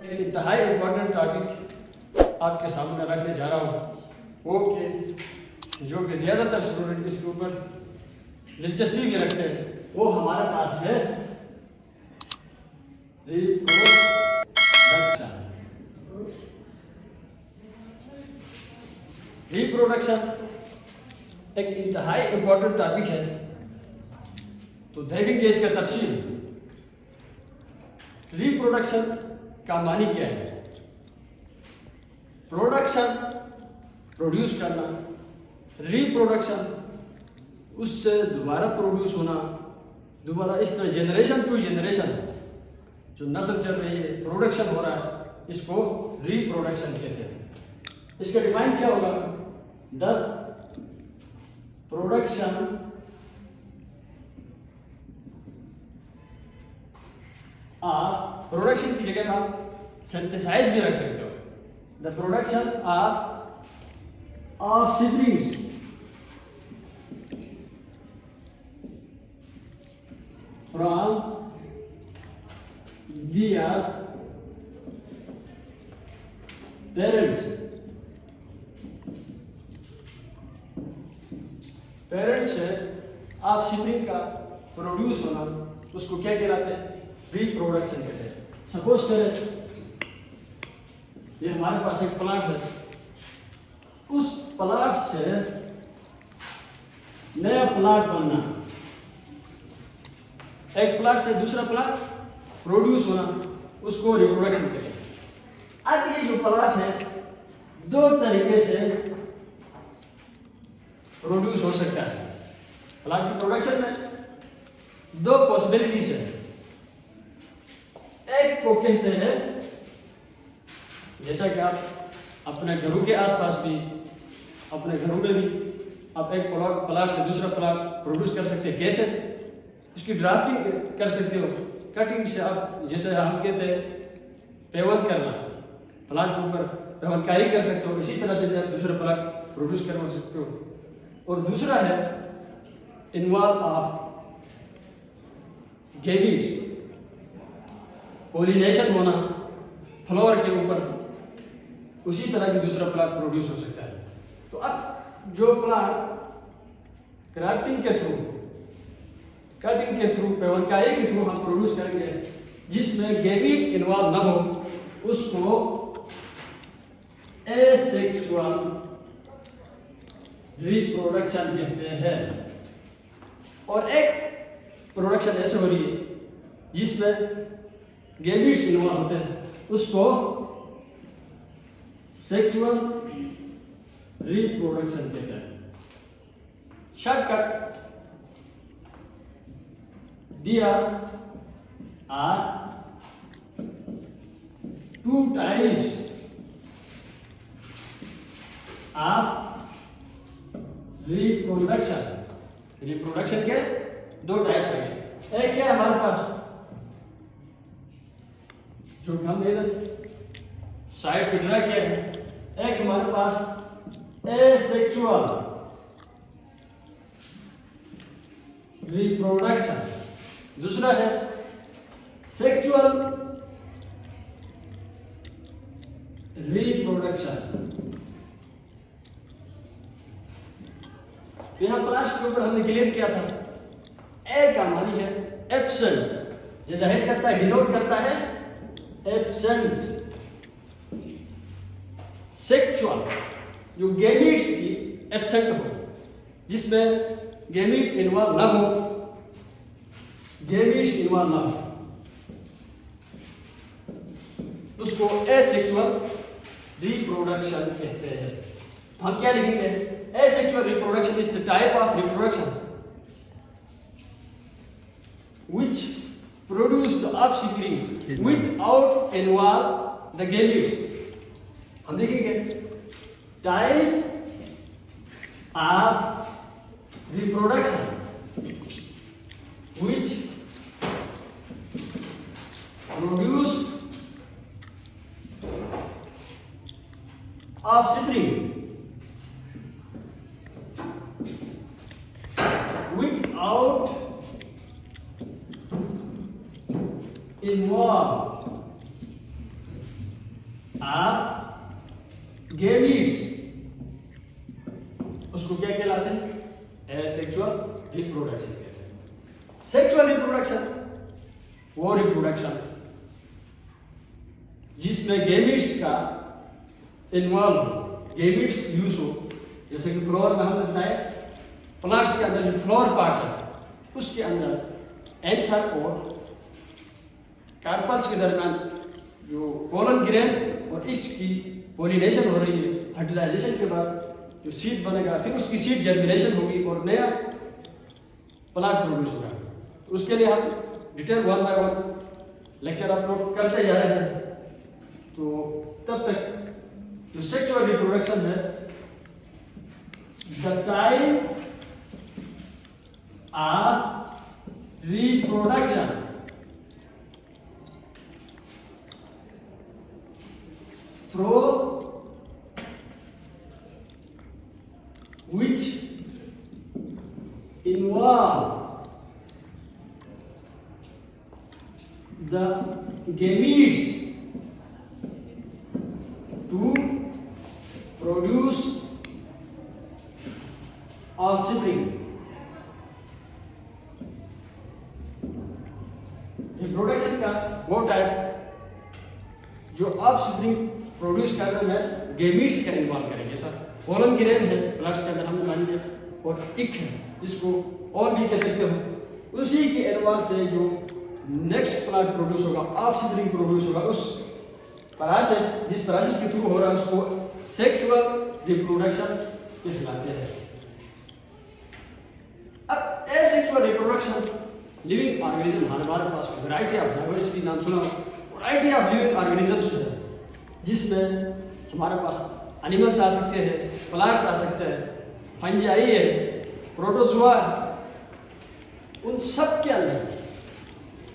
एक इंतहाई important topic आपके सामने रखने जा रहा हूँ वो कि जो कि ज़्यादातर स्टूडेंट इसके ऊपर दिलचस्पी भी रखते हैं, वो हमारे पास है रिप्रोडक्शन। रिप्रोडक्शन एक इंतहाई इम्पोर्टेंट टॉपिक है, तो देखेंगे इसका तफसील। रिप्रोडक्शन का मानी क्या है? प्रोडक्शन प्रोड्यूस करना, रिप्रोडक्शन उससे दोबारा प्रोड्यूस होना, दोबारा इस तरह जेनरेशन टू जेनरेशन जो नस्ल चल रही है, प्रोडक्शन हो रहा है, इसको रिप्रोडक्शन कहते हैं। इसका डिफाइन क्या होगा? द प्रोडक्शन प्रोडक्शन की जगह आप सिंथेसाइज भी रख सकते हो। The production of offsprings from their parents. Parents से ऑफस्प्रिंग का प्रोड्यूस होना, उसको क्या कहलाते हैं? रिप्रोडक्शन कहते हैं। सपोज करें ये हमारे पास एक प्लांट है, उस प्लांट से नया प्लांट बनना, एक प्लांट से दूसरा प्लांट प्रोड्यूस होना, उसको रिप्रोडक्शन कहते हैं। अब ये जो प्लांट है दो तरीके से प्रोड्यूस हो सकता है। प्लांट की प्रोडक्शन में दो पॉसिबिलिटीज है। एक को कहते हैं, जैसा कि आप अपने घरों के आसपास भी, अपने घरों में भी आप एक प्लांट से दूसरा प्लांट प्रोड्यूस कर सकते हैं। कैसे? उसकी ड्राफ्टिंग कर सकते हो, कटिंग से आप, जैसे हम कहते हैं पेवन करना, प्लांट के ऊपर पेवनकारी कर सकते हो, इसी तरह से आप दूसरा प्लांट प्रोड्यूस करवा सकते हो। और दूसरा है इन्वॉल्व ऑफ गेमीट्स, पॉलिनेशन होना फ्लावर के ऊपर, उसी तरह की दूसरा प्लांट प्रोड्यूस हो सकता है। तो अब जो प्लांट क्राफ्टिंग के थ्रू, कटिंग के थ्रू, पेवनकारी के थ्रू हम प्रोड्यूस करेंगे, जिसमें गेमीट इन्वॉल्व न हो, उसको एसेक्सुअल रिप्रोडक्शन कहते हैं। और एक प्रोडक्शन ऐसे हो रही है जिसमें गेमीट्स इन्वॉल्व होते हैं, उसको सेक्सुअल रिप्रोडक्शन कहते हैं। Shortcut, there are two types of reproduction. Reproduction के दो टाइप्स हैं। एक क्या है हमारे पास, जो हम इधर साइड पे ड्रा किया है, एक हमारे पास एसेक्सुअल रिप्रोडक्शन, दूसरा है सेक्सुअल रिप्रोडक्शन। यहां प्लांट्स के ऊपर हमने क्लियर किया था, ए का मानी है एब्सेंट, ये जाहिर करता है, डिनोट करता है एब्सेंट। सेक्सुअल, जो गेमीट्स की एब्सेंट हो, जिसमें गेमीट इन्वॉल्व ना हो, गेमीट्स इन्वॉल्व ना हो, उसको एसेक्सुअल रिप्रोडक्शन कहते हैं। हम क्या लिखेंगे? Asexual reproduction is the type of reproduction which produce the offspring without involve the gametes। हम लिखेंगे type of reproduction which produce offspring without involve are gametes, उसको क्या कहलाते हैं? एसेक्सुअल रिप्रोडक्शन कहते हैं। सेक्सुअल रिप्रोडक्शन वो रिप्रोडक्शन जिसमें गेमीट्स का इन्वॉल्व हो, गेमीट्स यूज हो। जैसे कि फ्लोर में हम बताए प्लांट्स के अंदर जो फ्लोर पार्ट है उसके अंदर एंथर और कार्पल्स के दरमियान जो पोलन ग्रेन और इसकी पोलिनेशन हो रही है, फर्टिलाइजेशन के बाद जो सीड बनेगा, फिर उसकी सीड जर्मिनेशन होगी और नया प्लांट प्रोड्यूस होगा। उसके लिए हम डिटेल 1 बाय 1 लेक्चर अपलोड करते जा रहे हैं। तो तब तक जो सेक्सुअल रिप्रोडक्शन है, the time of reproduction through which involve the gametes to produce offspring. Reproduction का वो टाइप जो ऑफस्प्रिंग प्रोड्यूस करने में गेमीट्स का इन्वॉल्व करें। जैसा पोलन ग्रेन है प्लांट्स के अंदर हम मानेंगे, और इक है, इसको और भी कह सकते हो। उसी के इन्वॉल्व से जो नेक्स्ट प्लांट प्रोड्यूस होगा, ऑफस्प्रिंग प्रोड्यूस होगा, उस प्रोसेस जिस प्रोसेस के थ्रू हो रहा है उसको सेक्सुअल रिप्रोडक्शन कहलाते हैं। अब एसेक्सुअल रिप्रोडक्शन लिविंग ऑर्गेनिज्म, हमारे पास वैरायटी ऑफ डाइवर्सिटी नाम सुना, वैरायटी ऑफ लिविंग ऑर्गेनिजम्स है जिसमें हमारे पास एनिमल्स आ सकते हैं, प्लांट्स आ सकते हैं, फंजाई है, प्रोटोजोआ, उन सब के अंदर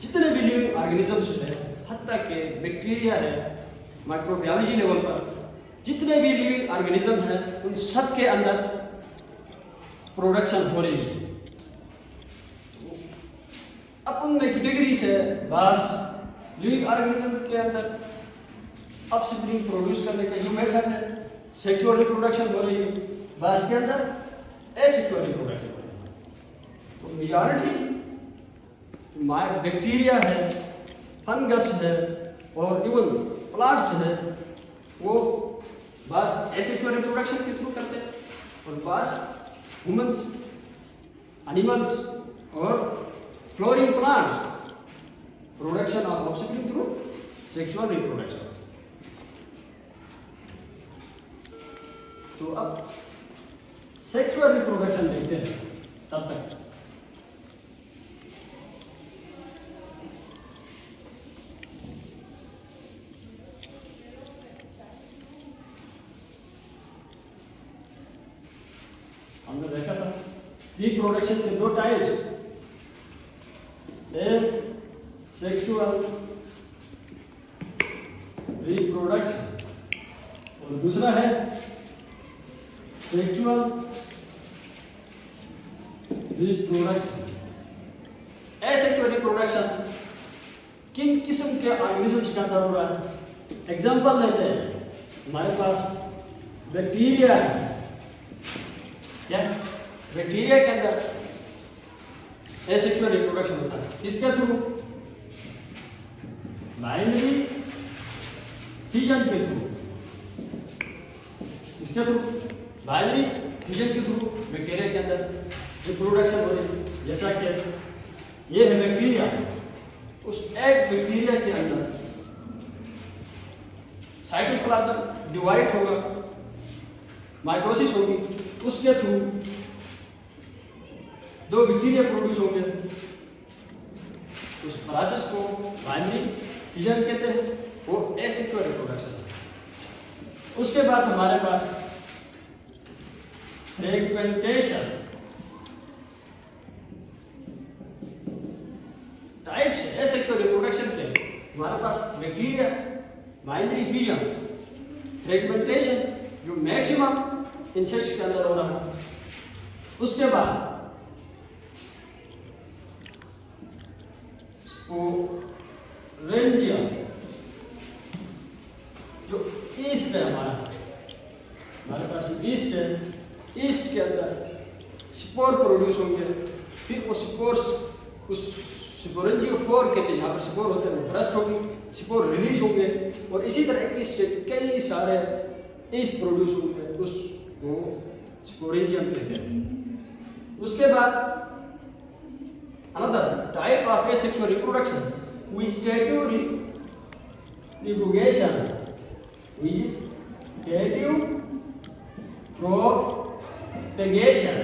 जितने भी लिविंग ऑर्गेनिजम्स है, हत्ता के बैक्टीरिया है, माइक्रोबायोलॉजी लेवल पर जितने भी लिविंग ऑर्गेनिज्म है उन सब के अंदर प्रोडक्शन हो रही है। अब उनमें कैटेगरीज है। बस लिविंग ऑर्गेनिज्म के अंदर ऑफस्प्रिंग प्रोड्यूस करने का जो मेथड है सेक्सुअल रिप्रोडक्शन हो रही है, बस के अंदर एसेक्सुअल रिप्रोडक्शन हो रही है। तो मेजॉरिटी बैक्टीरिया है, फंगस है और इवन प्लांट्स है, वो बस एसेक्सुअल रिप्रोडक्शन के थ्रू करते हैं, और बस ह्यूमंस, एनिमल्स और flooring plants production of offspring through sexual reproduction. तो अब सेक्सुअल रिप्रोडक्शन देखते हैं। तब तक हमने देखा था रिप्रोडक्शन के दो टाइप्स, एक सेक्सुअल रिप्रोडक्शन और दूसरा है सेक्सुअल रिप्रोडक्शन। एसेक्सुअल रिप्रोडक्शन किन किस्म के ऑर्गेनिजम्स के अंदर हो रहा है? एग्जांपल लेते हैं, हमारे पास बैक्टीरिया है, क्या बैक्टीरिया के अंदर एसेक्सुअल रिप्रोडक्शन होता है। इसके थ्रू बाइनरी फिजन के थ्रू, इसके थ्रू बाइनरी फिजन के थ्रू बैक्टीरिया के अंदर रिप्रोडक्शन हो रही है। जैसा कि ये है बैक्टीरिया, उस एक बैक्टीरिया के अंदर साइटोप्लाज्म डिवाइड होगा, माइटोसिस होगी, उसके थ्रू दो बैक्टीरिया प्रोड्यूस होंगे। उस प्रोसेस को बाइनरी फिजन कहते हैं, वो एसेक्सुअल रिप्रोडक्शन है। उसके बाद हमारे पास फ्रेगमेंटेशन टाइप्स है एसेक्सुअल रिप्रोडक्शन के। हमारे पास बैक्टीरिया, बाइनरी फिजन, फ्रेगमेंटेशन जो मैक्सिमम इंसेक्ट्स के अंदर हो रहा है। उसके बाद स्पोरेंजिया जो ईस्ट है हमारे पास जो ईस्ट है, ईस्ट के अंदर स्पोर प्रोड्यूस होंगे, फिर वो स्पोर्स उस स्पोरेंजियोफोर कहते हैं, जहाँ पर स्पोर होते हैं वो ब्रस्ट होंगे, स्पोर रिलीज होंगे, और इसी तरह ईस्ट के कई सारे ईस्ट प्रोड्यूस होंगे, उसको स्पोरेंजियम कहते हैं। उसके बाद another type of asexual reproduction, vegetative reproduction, vegetative propagation,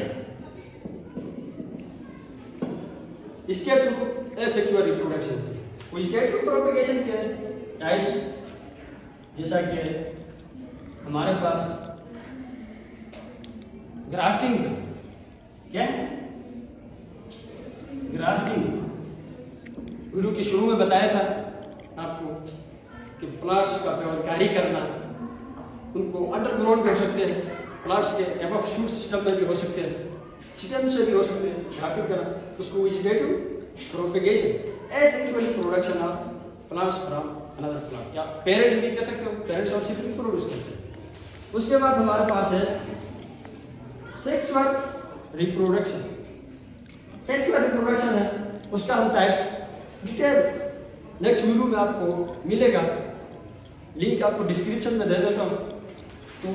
इसके through asexual reproduction. Vegetative propagation के टाइप्स जैसा कि हमारे पास ग्राफ्टिंग, क्या ग्राफ्टिंग वीडियो के शुरू में बताया था आपको कि प्लांट्स का पेवरकारी करना, उनको अंडरग्राउंड भी हो सकते हैं, प्लांट्स के एबव शूट सिस्टम में भी हो सकते हैं, स्टेम से भी हो सकते हैं, ग्राफ्टिंग करना, उसको vegetative propagation, asexual production of plants from another plant, या पेरेंट्स भी कह सकते हो, पेरेंट्स ऑफ सीड प्रोड्यूस करते हैं। उसके बाद हमारे पास है सेक्सुअल रिप्रोडक्शन। सेक्सुअल रिप्रोडक्शन है, उसका हम टाइप्स डिटेल नेक्स्ट वीडियो में आपको मिलेगा, लिंक आपको डिस्क्रिप्शन में दे देता हूँ। तो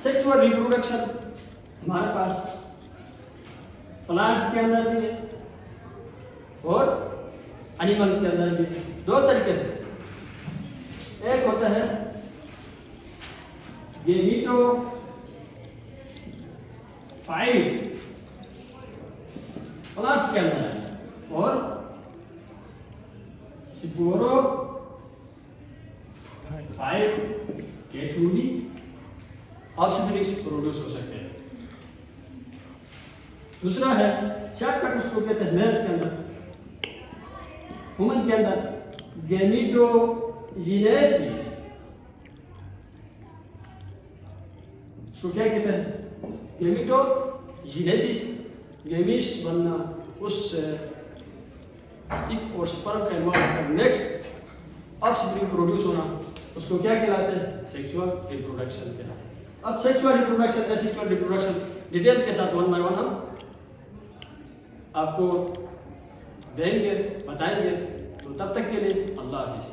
सेक्सुअल रिप्रोडक्शन हमारे पास प्लांट्स के अंदर भी है और एनिमल के अंदर भी, दो तरीके से। एक होता है गेमिटोफाइट, प्लांट्स के अंदर है, और स्पोरोफाइट के थ्रू भी ऑक्सीजन प्रोड्यूस हो सकते हैं। दूसरा है शॉर्टकट, उसको कहते हैं मेल्स के अंदर, ह्यूमन के अंदर गेमिटोजेनेसिस, उसको क्या कहते हैं गेमिटोजेनेसिस, गेमिस बनना, उस एक और स्पर्म का इन्वॉल्व नेक्स्ट ऑफस्प्रिंग प्रोड्यूस होना, उसको क्या कहलाते हैं सेक्सुअल रिप्रोडक्शन कहलाते हैं। अब sexual reproduction, asexual reproduction detail के साथ वन बाय वन हम आपको देंगे, बताएंगे। तो तब तक के लिए अल्लाह हाफिज़।